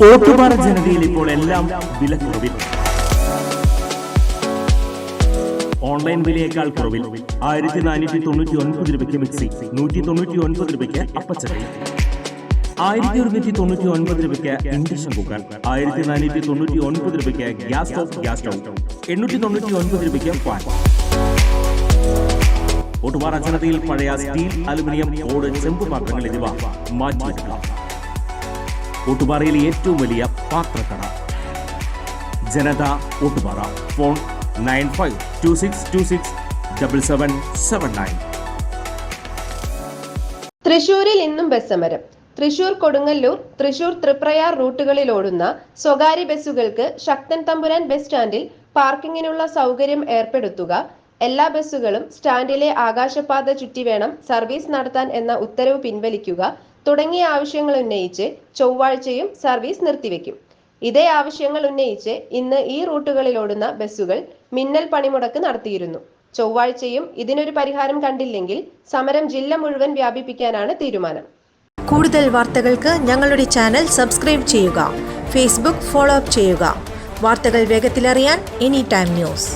ഓട്ടുപാറ ജനതയിൽ ഇപ്പോൾ എല്ലാം വിലക്കുറവിൽ. ഓൺലൈൻ വിലയേക്കാൾ കുറവിൽ 1499 രൂപയ്ക്ക് മിക്സി, 199 രൂപയ്ക്ക് അപ്പച്ചട്ടി, 1199 രൂപയ്ക്ക് ഇൻഡക്ഷൻ കുക്കർ, 1499 രൂപയ്ക്ക് ഗ്യാസ് സ്റ്റവ്, 899 രൂപയ്ക്ക് ഫാൻ. ഓട്ടുപാറ ജനതയിൽ പഴയ സ്റ്റീൽ, അലുമിനിയം, ഓട്, ചെമ്പ് പാത്രങ്ങൾ എന്നിവ മാറ്റിയെടുക്കാം. ഓട്ടുപാറയിലെ ഏറ്റവും വലിയ പാത്രക്കട ജനത ഓട്ടുപാറ. ഫോൺ 9526267779. തൃശൂരിൽ ഇന്നും ബസ് സമരം. തൃശൂർ കൊടുങ്ങല്ലൂർ, തൃശൂർ തൃപ്രയാർ റൂട്ടുകളിൽ ഓടുന്ന സ്വകാര്യ ബസ്സുകൾക്ക് ശക്തൻ തമ്പുരാൻ ബസ് സ്റ്റാൻഡിൽ പാർക്കിങ്ങിനുള്ള സൗകര്യം ഏർപ്പെടുത്തുക, എല്ലാ ബസ്സുകളും സ്റ്റാൻഡിലെ ആകാശപാത ചുറ്റി വേണം സർവീസ് നടത്താൻ എന്ന ഉത്തരവ് പിൻവലിക്കുക തുടങ്ങിയ ആവശ്യങ്ങൾ ഉന്നയിച്ച് ചൊവ്വാഴ്ചയും സർവീസ് നിർത്തിവെക്കും. ഇതേ ആവശ്യങ്ങൾ ഉന്നയിച്ച് ഇന്ന് ഈ റൂട്ടുകളിൽ ഓടുന്ന ബസ്സുകൾ മിന്നൽ പണിമുടക്ക് നടത്തിയിരുന്നു. ചൊവ്വാഴ്ചയും ഇതിനൊരു പരിഹാരം കണ്ടില്ലെങ്കിൽ സമരം ജില്ല മുഴുവൻ വ്യാപിപ്പിക്കാനാണ് തീരുമാനം. കൂടുതൽ വാർത്തകൾക്ക് ഞങ്ങളുടെ ചാനൽ സബ്സ്ക്രൈബ് ചെയ്യുക. ഫേസ്ബുക്ക് ഫോളോ അപ്പ് ചെയ്യുക. വാർത്തകൾ വേഗത്തിലറിയാൻ എനി ടൈം ന്യൂസ്.